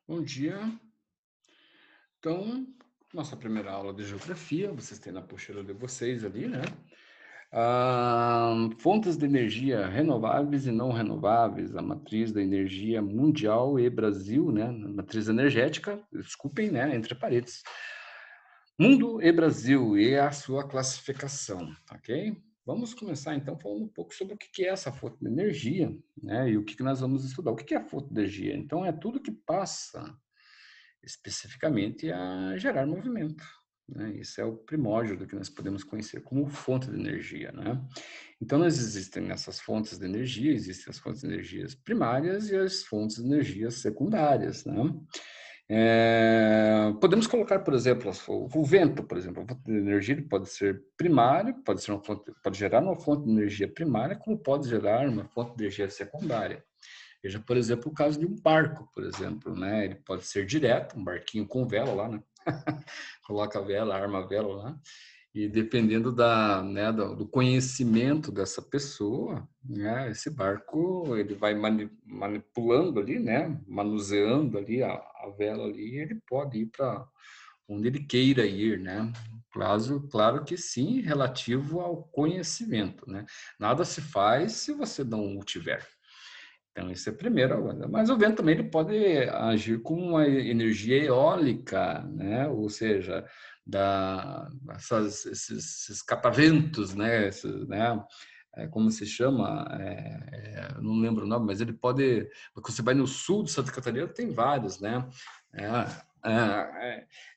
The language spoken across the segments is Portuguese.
Bom dia. Então, nossa primeira aula de geografia, vocês têm na apostila de vocês ali, né? Fontes de energia renováveis e não renováveis, a matriz da energia mundial e Brasil, né? Matriz energética, desculpem, né? Entre parênteses. Mundo e Brasil e a sua classificação, ok? Vamos começar então falando um pouco sobre o que é essa fonte de energia, né? E o que nós vamos estudar. O que é a fonte de energia? Então, é tudo que passa especificamente a gerar movimento, né? Isso é o primórdio do que nós podemos conhecer como fonte de energia, né? Então, nós existem essas fontes de energia, existem as fontes de energias primárias e as fontes de energias secundárias, né? Podemos colocar, por exemplo, o vento, por exemplo, a fonte de energia ele pode ser primário, pode ser pode gerar uma fonte de energia primária, como pode gerar uma fonte de energia secundária. Veja, por exemplo, o caso de um barco, por exemplo, né? Ele pode ser direto, um barquinho com vela lá, né? Coloca a vela, arma a vela lá, e dependendo né, do conhecimento dessa pessoa, né, esse barco ele vai manipulando ali, né, manuseando ali a vela ali, e ele pode ir para onde ele queira ir, né? Claro que sim, relativo ao conhecimento, né? Nada se faz se você não o tiver. Então, isso é a primeira coisa. Mas o vento também ele pode agir com uma energia eólica, né? Ou seja, esses cataventos, né? Né? Como se chama? Não lembro o nome, mas ele pode... Quando você vai no sul de Santa Catarina, tem vários, né?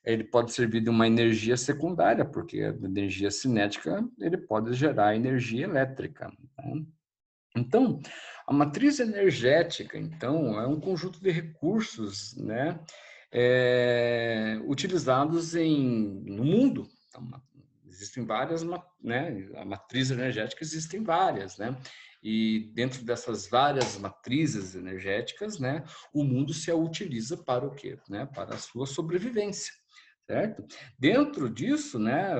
Ele pode servir de uma energia secundária, porque a energia cinética ele pode gerar energia elétrica, né? Então, a matriz energética, então, é um conjunto de recursos, né, utilizados no mundo. Então, existem várias, né, a matriz energética existem várias, né, e dentro dessas várias matrizes energéticas, né, o mundo se utiliza para o quê? Né, para a sua sobrevivência. Certo? Dentro disso, né,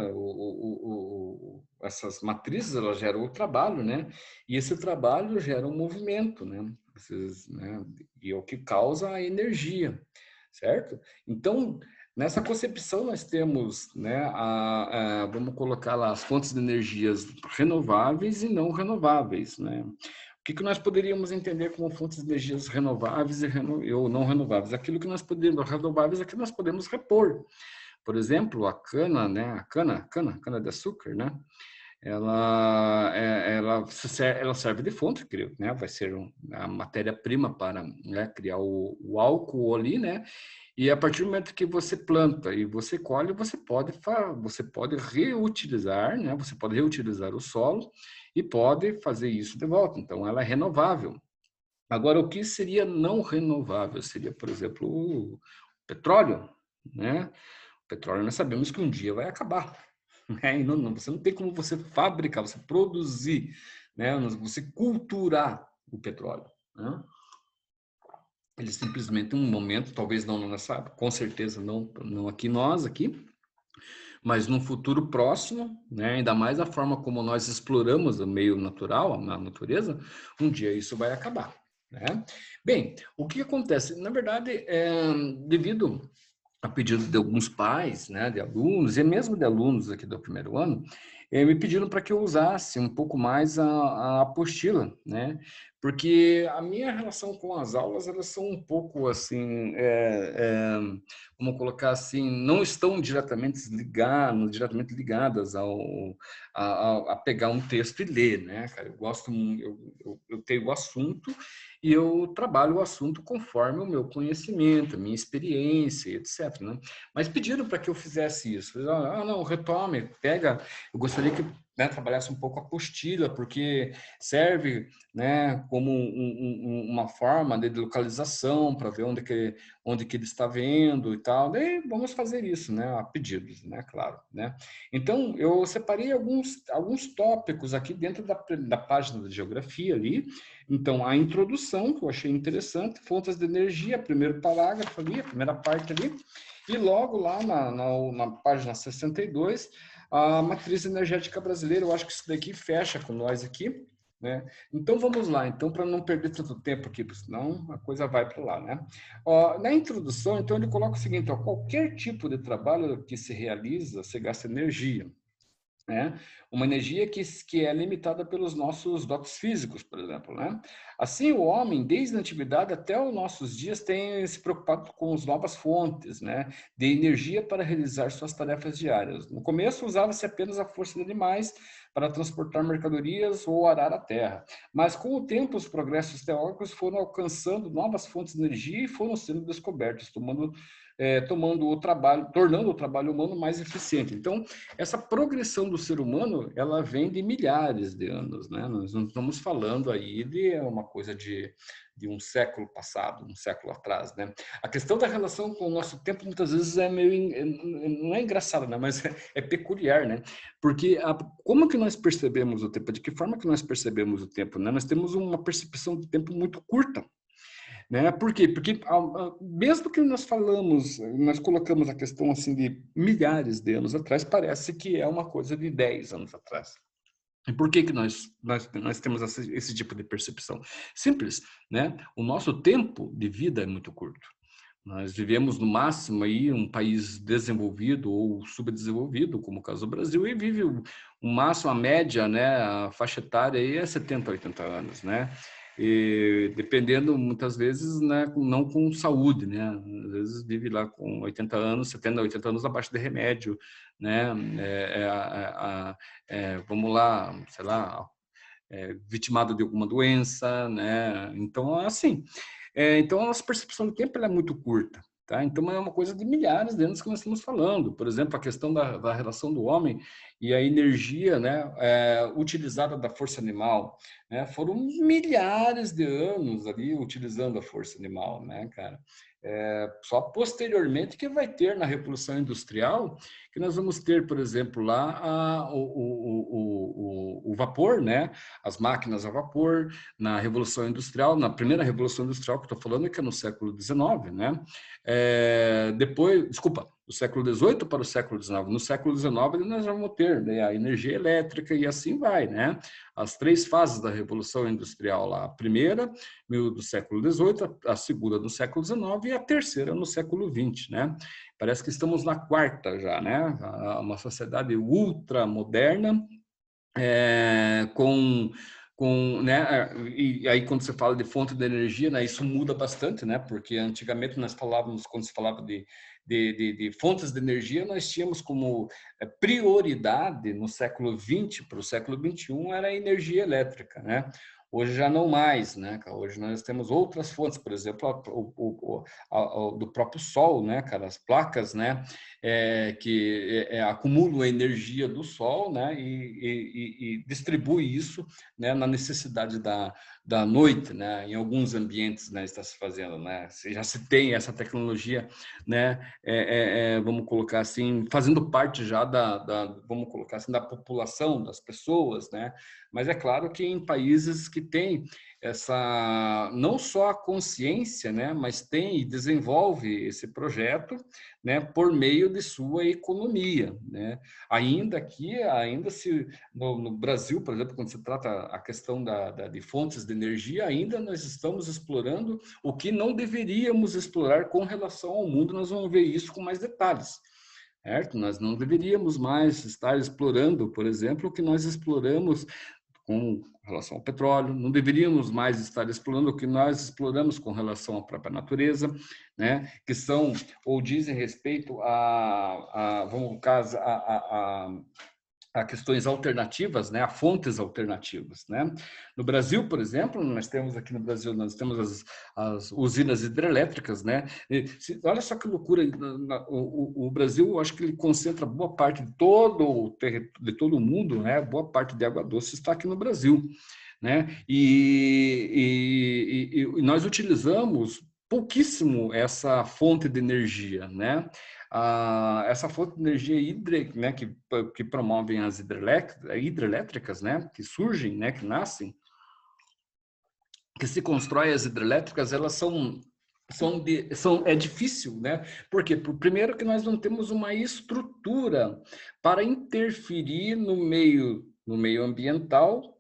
essas matrizes elas geram o trabalho, né, e esse trabalho gera um movimento, né? Né? E é o que causa a energia, certo? Então, nessa concepção nós temos, né, vamos colocar lá as fontes de energias renováveis e não renováveis, né? O que nós poderíamos entender como fontes de energias renováveis ou não renováveis? Aquilo que nós podemos, renováveis é que nós podemos repor. Por exemplo, a cana, né? Cana de açúcar, né? Ela serve de fonte, creio, né? Vai ser a matéria-prima para, né, criar o álcool ali, né? E a partir do momento que você planta e você colhe, você pode reutilizar, né? Você pode reutilizar o solo e pode fazer isso de volta. Então, ela é renovável. Agora, o que seria não renovável? Seria, por exemplo, o petróleo, né? O petróleo nós sabemos que um dia vai acabar. Né? E você não tem como você fabricar, você produzir, né? Você culturar o petróleo. Né? Ele simplesmente, um momento, talvez não nessa, com certeza não aqui nós, aqui, mas num futuro próximo, né? Ainda mais a forma como nós exploramos o meio natural, a natureza, um dia isso vai acabar. Né? Bem, o que acontece? Na verdade, devido a pedido de alguns pais, né, de alunos, e mesmo de alunos aqui do primeiro ano, me pediram para que eu usasse um pouco mais a apostila, né, porque a minha relação com as aulas, elas são um pouco assim, como colocar assim, não estão diretamente ligadas a pegar um texto e ler, né, cara, eu gosto, eu tenho o assunto, e eu trabalho o assunto conforme o meu conhecimento, a minha experiência, etc. Né? Mas pediram para que eu fizesse isso. Não, retome, pega. Eu gostaria que, né, trabalhasse um pouco a apostila, porque serve, né, como uma forma de localização para ver onde que ele está vendo e tal. Daí vamos fazer isso, né, a pedidos, né, claro. Né? Então, eu separei alguns tópicos aqui dentro da página da geografia ali. Então, a introdução, que eu achei interessante, fontes de energia, primeiro parágrafo ali, a primeira parte ali, e logo lá na página 62, a matriz energética brasileira, eu acho que isso daqui fecha com nós aqui, né? Então vamos lá, então para não perder tanto tempo aqui, porque senão a coisa vai para lá, né? Ó, na introdução, então ele coloca o seguinte: ó, qualquer tipo de trabalho que se realiza, se gasta energia, né? Uma energia que é limitada pelos nossos dotes físicos, por exemplo, né? Assim, o homem, desde a antiguidade até os nossos dias, tem se preocupado com as novas fontes, né, de energia para realizar suas tarefas diárias. No começo, usava-se apenas a força de animais para transportar mercadorias ou arar a terra. Mas, com o tempo, os progressos teóricos foram alcançando novas fontes de energia e foram sendo descobertos, tomando o trabalho, tornando o trabalho humano mais eficiente. Então, essa progressão do ser humano, ela vem de milhares de anos, né? Nós não estamos falando aí de uma coisa de um século passado, um século atrás, né? A questão da relação com o nosso tempo, muitas vezes, é meio, não é engraçada, né? Mas é peculiar, né? Porque como que nós percebemos o tempo? De que forma que nós percebemos o tempo, né? Nós temos uma percepção de tempo muito curta, né? Por quê? Porque mesmo que nós colocamos a questão assim de milhares de anos atrás, parece que é uma coisa de 10 anos atrás. E por que que nós temos esse tipo de percepção? Simples, né? O nosso tempo de vida é muito curto. Nós vivemos no máximo aí um país desenvolvido ou subdesenvolvido, como o caso do Brasil, e vive o máximo, a média, né, a faixa etária aí é 70, 80 anos, né? E dependendo muitas vezes, né, não com saúde, né? Às vezes vive lá com 80 anos, 70, 80 anos abaixo de remédio, né? Vamos lá, sei lá, vitimado de alguma doença, né? Então, assim, então a nossa percepção do tempo é muito curta, tá? Então é uma coisa de milhares de anos que nós estamos falando. Por exemplo, a questão da relação do homem e a energia, né, utilizada da força animal, né? Foram milhares de anos ali utilizando a força animal, né, cara? Só posteriormente que vai ter na Revolução Industrial que nós vamos ter, por exemplo, lá o vapor, né? As máquinas a vapor, na Revolução Industrial, na primeira Revolução Industrial que eu estou falando, que é no século XIX, né? Depois, desculpa, do século XVIII para o século XIX. No século XIX, nós vamos ter, né, a energia elétrica e assim vai, né? As três fases da Revolução Industrial lá. A primeira, do século XVIII, a segunda no século XIX e a terceira no século XX, né? Parece que estamos na quarta já, né? Uma sociedade ultra moderna, né, e aí quando você fala de fonte de energia, né, isso muda bastante, né, porque antigamente nós falávamos, quando se falava de fontes de energia, nós tínhamos como prioridade no século XX para o século XXI era a energia elétrica, né. Hoje já não mais, né? Hoje nós temos outras fontes, por exemplo, do próprio Sol, né, cara? As placas, né, que acumulam a energia do Sol, né, e distribui isso, né, na necessidade da noite, né? Em alguns ambientes, né, está se fazendo, né? Já se tem essa tecnologia, né? Vamos colocar assim, fazendo parte já vamos colocar assim, da população, das pessoas, né? Mas é claro que em países que têm essa, não só a consciência, né, mas tem e desenvolve esse projeto, né, por meio de sua economia, né? Ainda se no Brasil, por exemplo, quando se trata a questão de fontes de energia, ainda nós estamos explorando o que não deveríamos explorar com relação ao mundo. Nós vamos ver isso com mais detalhes. Certo? Nós não deveríamos mais estar explorando, por exemplo, o que nós exploramos com relação ao petróleo, não deveríamos mais estar explorando o que nós exploramos com relação à própria natureza, né? Que são ou dizem respeito vamos colocar a questões alternativas, né, a fontes alternativas, né? No Brasil, por exemplo, nós temos as usinas hidrelétricas, né? Olha só que loucura, o Brasil, eu acho que ele concentra boa parte de todo o mundo, né? Boa parte de água doce está aqui no Brasil, né? E nós utilizamos pouquíssimo essa fonte de energia, né? Essa fonte de energia hídrica, né, que promovem as hidrelétricas, né, que surgem, né, que nascem, que se constrói as hidrelétricas, elas é difícil, né? Porque primeiro que nós não temos uma estrutura para interferir no meio ambiental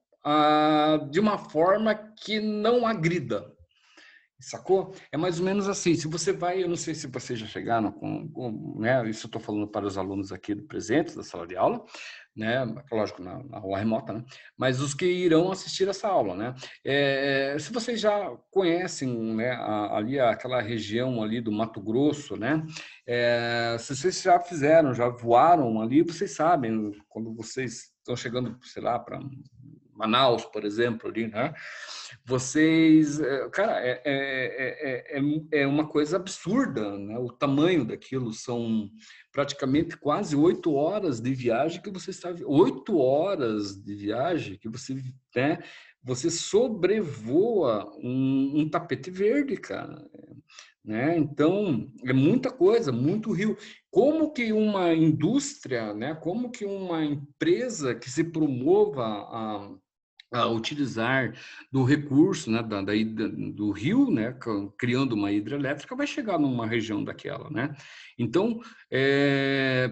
de uma forma que não agrida. Sacou? É mais ou menos assim. Se você vai, eu não sei se vocês já chegaram né? Isso eu estou falando para os alunos aqui do presente, da sala de aula, né? Lógico, na aula remota, né? Mas os que irão assistir essa aula, né? Se vocês já conhecem, né? Ali aquela região ali do Mato Grosso, né? Se vocês já fizeram, já voaram ali, vocês sabem quando vocês estão chegando, sei lá, para Manaus, por exemplo, ali, né? Vocês, cara, é uma coisa absurda, né? O tamanho daquilo são praticamente quase 8 horas de viagem que você está, 8 horas de viagem que você, né? Você sobrevoa um tapete verde, cara, né? Então é muita coisa, muito rio. Como que uma indústria, né? Como que uma empresa que se promova a utilizar do recurso, né, do rio, né, criando uma hidrelétrica, vai chegar numa região daquela, né? Então,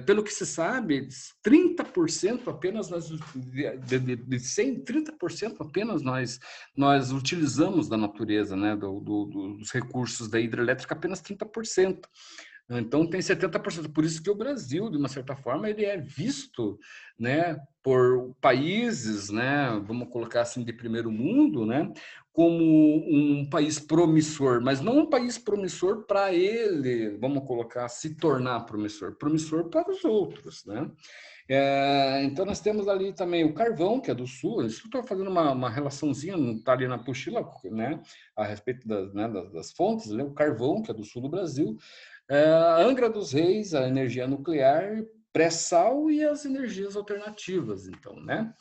pelo que se sabe, 30% apenas de 100, 30% apenas nós utilizamos da natureza, né, dos recursos da hidrelétrica, apenas 30%. Então tem 70%. Por isso que o Brasil, de uma certa forma, ele é visto, né, por países, né, vamos colocar assim, de primeiro mundo, né, como um país promissor, mas não um país promissor para ele, vamos colocar, se tornar promissor, promissor para os outros, né? Então nós temos ali também o carvão, que é do sul. Isso estou fazendo uma relaçãozinha, não está ali na apostila, né, a respeito das fontes, né? O carvão, que é do sul do Brasil, a Angra dos Reis, a energia nuclear, pré-sal e as energias alternativas, então, né?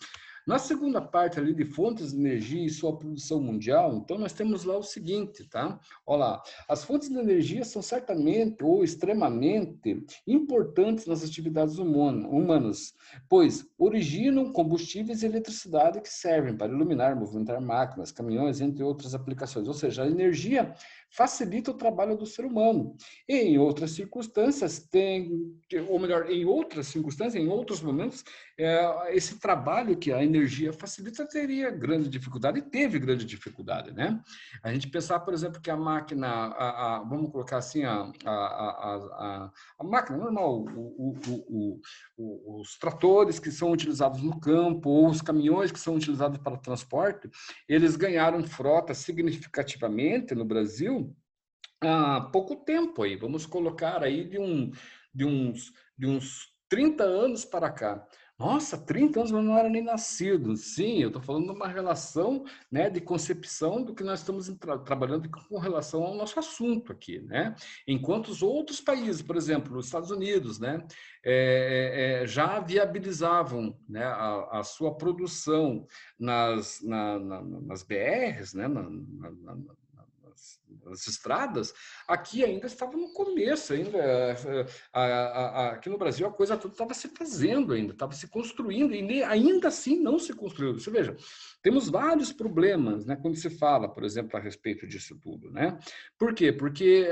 Na segunda parte ali de fontes de energia e sua produção mundial, então nós temos lá o seguinte, tá? Olha lá, as fontes de energia são certamente ou extremamente importantes nas atividades humanas, pois originam combustíveis e eletricidade que servem para iluminar, movimentar máquinas, caminhões, entre outras aplicações. Ou seja, a energia facilita o trabalho do ser humano. E em outras circunstâncias, ou melhor, em outros momentos, esse trabalho que a energia facilita teria grande dificuldade, e teve grande dificuldade, né? A gente pensar, por exemplo, que a máquina, vamos colocar assim, a máquina normal, os tratores que são utilizados no campo, ou os caminhões que são utilizados para transporte, eles ganharam frota significativamente no Brasil há pouco tempo aí, vamos colocar aí de uns 30 anos para cá. Nossa, 30 anos, mas não era nem nascido. Sim, eu estou falando de uma relação, né, de concepção do que nós estamos trabalhando com relação ao nosso assunto aqui, né? Enquanto os outros países, por exemplo, os Estados Unidos, né, já viabilizavam, né, a sua produção nas BRs, né, nas estradas, aqui ainda estava no começo, ainda aqui no Brasil a coisa toda estava se fazendo ainda, estava se construindo, e ainda assim não se construiu. Você veja, temos vários problemas, né, quando se fala, por exemplo, a respeito disso tudo, né? Por quê? Porque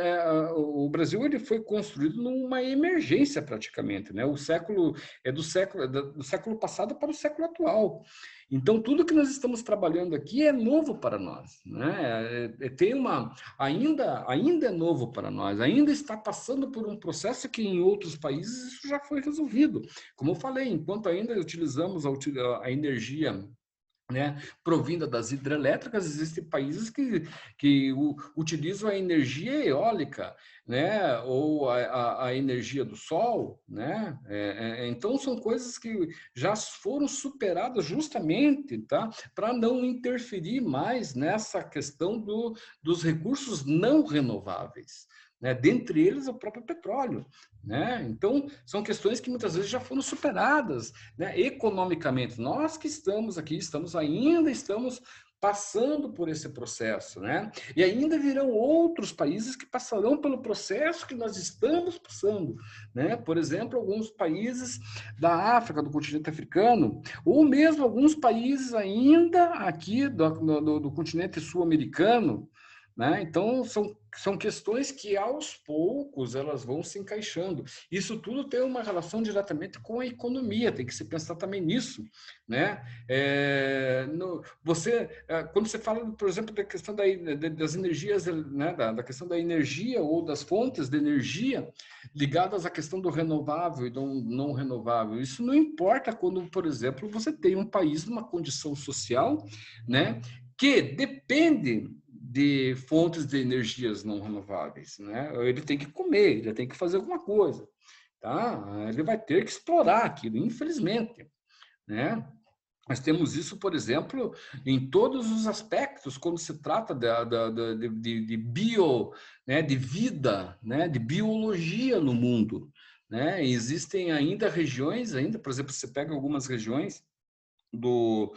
o Brasil ele foi construído numa emergência praticamente, né? O século do século passado para o século atual. Então, tudo que nós estamos trabalhando aqui é novo para nós, né? Ainda é novo para nós, ainda está passando por um processo que em outros países isso já foi resolvido. Como eu falei, enquanto ainda utilizamos a energia, né, provinda das hidrelétricas, existem países que utilizam a energia eólica, né, ou a energia do sol, né? Então são coisas que já foram superadas justamente, tá, para não interferir mais nessa questão dos recursos não renováveis, né? Dentre eles o próprio petróleo, né? Então são questões que muitas vezes já foram superadas, né, economicamente. Nós que estamos aqui, ainda estamos passando por esse processo, né? E ainda virão outros países que passarão pelo processo que nós estamos passando, né? Por exemplo, alguns países da África, do continente africano, ou mesmo alguns países ainda aqui do continente sul-americano, né? Então, são questões que, aos poucos, elas vão se encaixando. Isso tudo tem uma relação diretamente com a economia, tem que se pensar também nisso, né? Quando você fala, por exemplo, da questão das energias, né? Da questão da energia ou das fontes de energia ligadas à questão do renovável e do não renovável, isso não importa quando, por exemplo, você tem um país numa condição social, né? Que depende de fontes de energias não renováveis, né? Ele tem que comer, ele tem que fazer alguma coisa, tá? Ele vai ter que explorar aquilo, infelizmente, né? Nós temos isso, por exemplo, em todos os aspectos, quando se trata de bio, né, de vida, né, de biologia no mundo, né? Existem ainda regiões, por exemplo, você pega algumas regiões do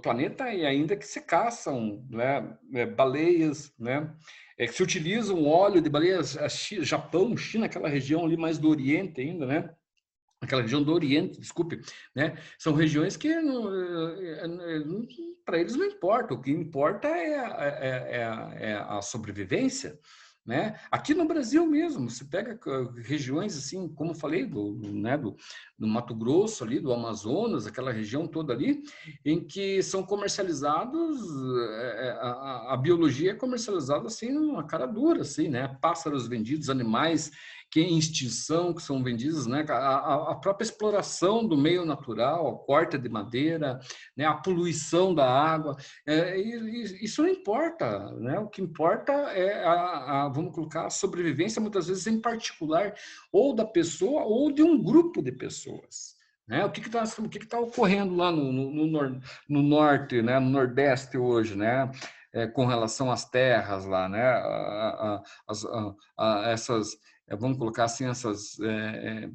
planeta e ainda que se caçam, né, baleias, né, que se utiliza um óleo de baleias, Japão, China, aquela região ali mais do Oriente ainda, né, aquela região do Oriente, desculpe, né, são regiões que para eles não importa, o que importa é a sobrevivência, né? Aqui no Brasil mesmo, você pega regiões assim, como eu falei, do Mato Grosso ali, do Amazonas, aquela região toda ali, em que são comercializados, a biologia é comercializada assim, numa cara dura, assim, né? Pássaros vendidos, animais que em extinção, que são vendidos, né? A própria exploração do meio natural, a corte de madeira, né? A poluição da água, isso não importa, né? O que importa é vamos colocar, a sobrevivência, muitas vezes em particular, ou da pessoa ou de um grupo de pessoas. Né? O que está ocorrendo lá no norte, né? No nordeste hoje, né? Com relação às terras lá, né? Essas, vamos colocar assim, essas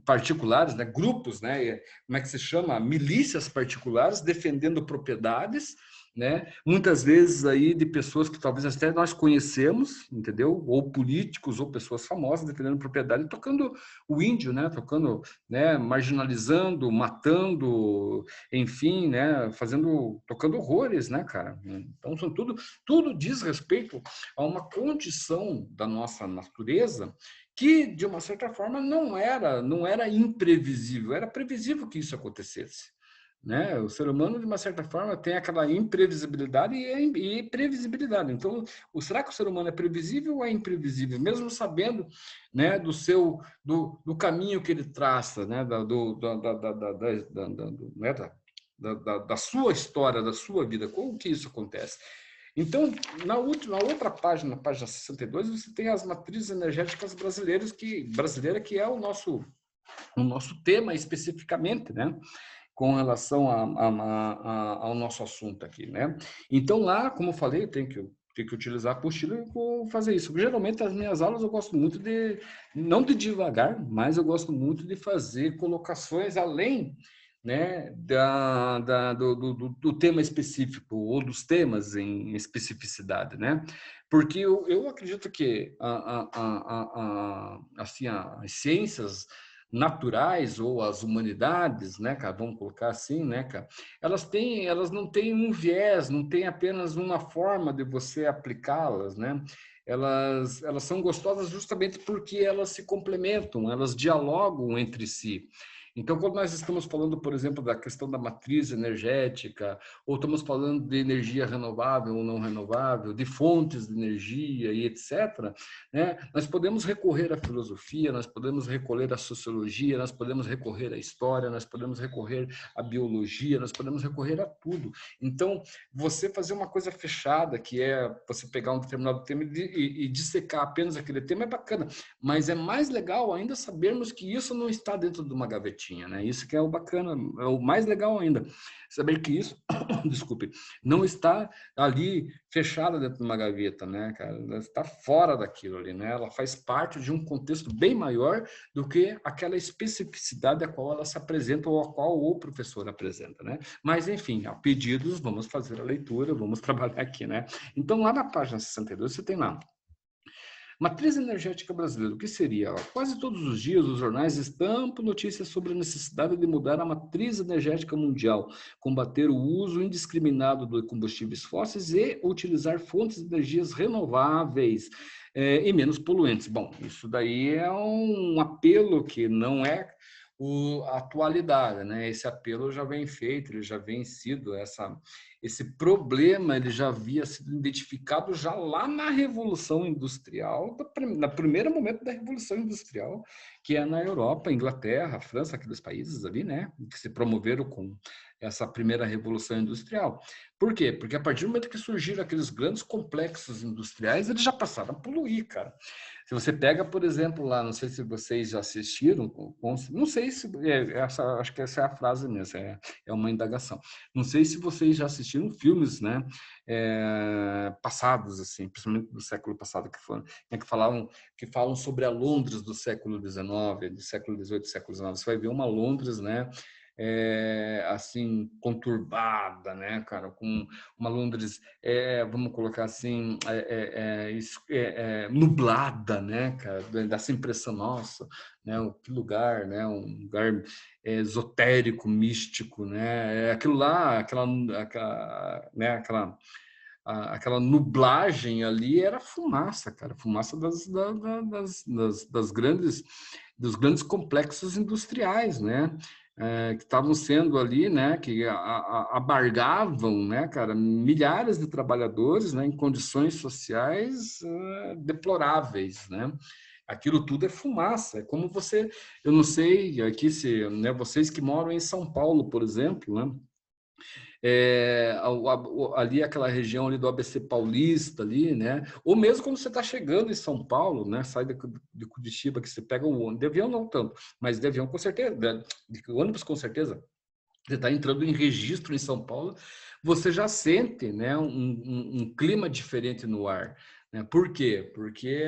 particulares, né? Grupos, né? Como é que se chama? Milícias particulares defendendo propriedades, né? Muitas vezes aí de pessoas que talvez até nós conhecemos, entendeu? Ou políticos ou pessoas famosas defendendo propriedade, tocando o índio, né? Tocando, né? Marginalizando, matando, enfim, né? Tocando horrores, né, cara? Então são tudo diz respeito a uma condição da nossa natureza que de uma certa forma não era imprevisível, era previsível que isso acontecesse. Né? O ser humano, de uma certa forma, tem aquela imprevisibilidade e previsibilidade. Então, será que o ser humano é previsível ou é imprevisível? Mesmo sabendo, né, do caminho que ele traça, né, da sua história, da sua vida, como que isso acontece? Então, na outra página, na página 62, você tem as matrizes energéticas brasileiras, brasileira, que é o nosso tema especificamente, né? Com relação ao nosso assunto aqui, né? Então, lá, como eu falei, tem que utilizar a apostila e vou fazer isso. Geralmente, as minhas aulas eu gosto muito não de devagar, mas eu gosto muito de fazer colocações além, né, do tema específico ou dos temas em especificidade, né? Porque eu acredito que assim, as ciências naturais ou as humanidades, né, cara, vamos colocar assim, né, cara, elas não têm um viés, não tem apenas uma forma de você aplicá-las, né? Elas são gostosas justamente porque elas se complementam, elas dialogam entre si. Então, quando nós estamos falando, por exemplo, da questão da matriz energética, ou estamos falando de energia renovável ou não renovável, de fontes de energia e etc., né? Nós podemos recorrer à filosofia, nós podemos recorrer à sociologia, nós podemos recorrer à história, nós podemos recorrer à biologia, nós podemos recorrer a tudo. Então, você fazer uma coisa fechada, que é você pegar um determinado tema e dissecar apenas aquele tema, é bacana, mas é mais legal ainda sabermos que isso não está dentro de uma gavetinha, né? Isso que é o bacana, é o mais legal ainda, saber que isso, desculpe, não está ali fechada dentro de uma gaveta, né, cara? Ela está fora daquilo ali, né? Ela faz parte de um contexto bem maior do que aquela especificidade a qual ela se apresenta ou a qual o professor apresenta, né? Mas, enfim, a pedidos, vamos fazer a leitura, vamos trabalhar aqui, né? Então, lá na página 62, você tem lá Matriz energética brasileira, o que seria? Quase todos os dias os jornais estampam notícias sobre a necessidade de mudar a matriz energética mundial, combater o uso indiscriminado de combustíveis fósseis e utilizar fontes de energias renováveis e menos poluentes. Bom, isso daí é um apelo que não é a atualidade, né? Esse apelo já vem feito, ele já vem sido esse problema, ele já havia sido identificado já lá na Revolução Industrial, no primeiro momento da Revolução Industrial, que é na Europa, Inglaterra, França, aqueles países ali, né, que se promoveram com essa primeira Revolução Industrial. Por quê? Porque a partir do momento que surgiram aqueles grandes complexos industriais, eles já passaram a poluir, cara. Se você pega, por exemplo, lá, não sei se vocês já assistiram, não sei se, acho que essa é a frase mesmo, é uma indagação. Não sei se vocês já assistiram filmes, né, passados, assim, principalmente do século passado, que falam sobre a Londres do século XIX, do século XVIII, do século XIX. Você vai ver uma Londres, né, assim, conturbada, né, cara, com uma Londres, vamos colocar assim, nublada, né, cara, dessa impressão nossa, né, que lugar, né, um lugar esotérico, místico, né, aquilo lá, aquela nublagem ali era fumaça, cara, fumaça dos grandes complexos industriais, né? Que estavam sendo ali, né? Que abargavam, né, cara, milhares de trabalhadores, né, em condições sociais deploráveis, né? Aquilo tudo é fumaça. É como eu não sei aqui se, né, vocês que moram em São Paulo, por exemplo, né? Ali aquela região ali do ABC Paulista ali, né? Ou mesmo quando você está chegando em São Paulo, né? Sai de Curitiba, que você pega o ônibus, de avião não tanto, mas de avião com certeza, de ônibus com certeza. Você está entrando em registro em São Paulo, você já sente, né, um clima diferente no ar. Né? Por quê? Porque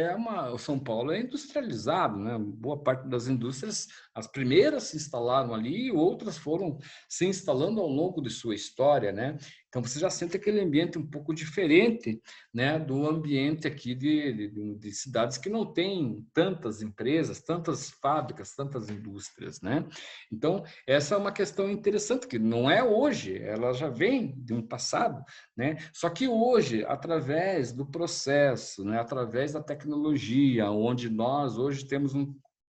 o São Paulo é industrializado, né? Boa parte das indústrias, as primeiras se instalaram ali e outras foram se instalando ao longo de sua história, né? Então você já sente aquele ambiente um pouco diferente, né, do ambiente aqui de cidades que não têm tantas empresas, tantas fábricas, tantas indústrias, né? Então essa é uma questão interessante que não é hoje, ela já vem de um passado, né? Só que hoje, através do processo, né, através da tecnologia, onde nós hoje temos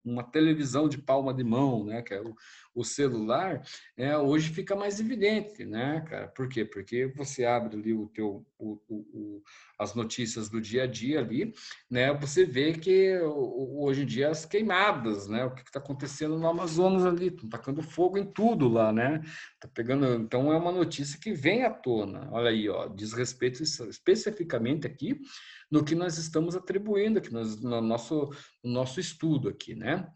uma televisão de palma de mão, né, que é o celular, hoje fica mais evidente, né, cara? Por quê? Porque você abre ali as notícias do dia a dia ali, né? Você vê que hoje em dia as queimadas, né? O que está acontecendo no Amazonas ali, estão tacando fogo em tudo lá, né? Tá pegando, então é uma notícia que vem à tona. Olha aí, ó, diz respeito especificamente aqui no que nós estamos atribuindo aqui no nosso estudo aqui, né?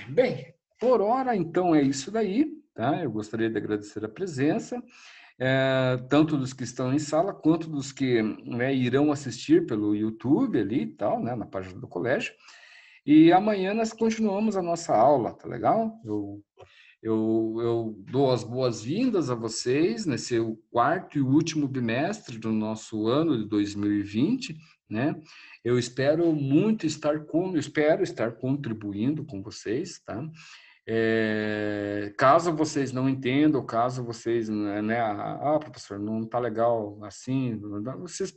Bem, por hora, então, é isso daí, tá? Eu gostaria de agradecer a presença, tanto dos que estão em sala, quanto dos que, né, irão assistir pelo YouTube ali e tal, né, na página do colégio. E amanhã nós continuamos a nossa aula, tá legal? Eu dou as boas-vindas a vocês nesse quarto e último bimestre do nosso ano de 2020, né? Eu espero muito espero estar contribuindo com vocês, tá? Caso vocês não entendam, caso vocês, né, professor, não está legal assim, vocês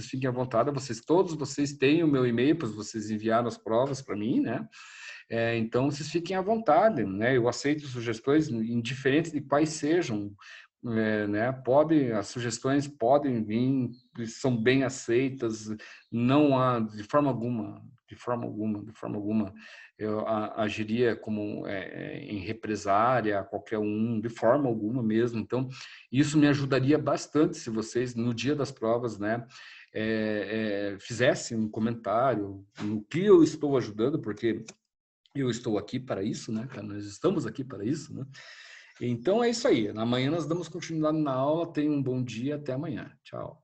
fiquem à vontade, todos vocês têm o meu e-mail para vocês enviarem as provas para mim, né? Então, vocês fiquem à vontade, né? Eu aceito sugestões, indiferente de quais sejam, né? As sugestões podem vir, são bem aceitas, não há, de forma alguma, eu agiria como em represária a qualquer um, de forma alguma mesmo. Então, isso me ajudaria bastante se vocês, no dia das provas, né? Fizessem um comentário no que eu estou ajudando, porque eu estou aqui para isso, né, cara? Nós estamos aqui para isso, né? Então é isso aí. Amanhã nós damos continuidade na aula. Tenham um bom dia. Até amanhã. Tchau.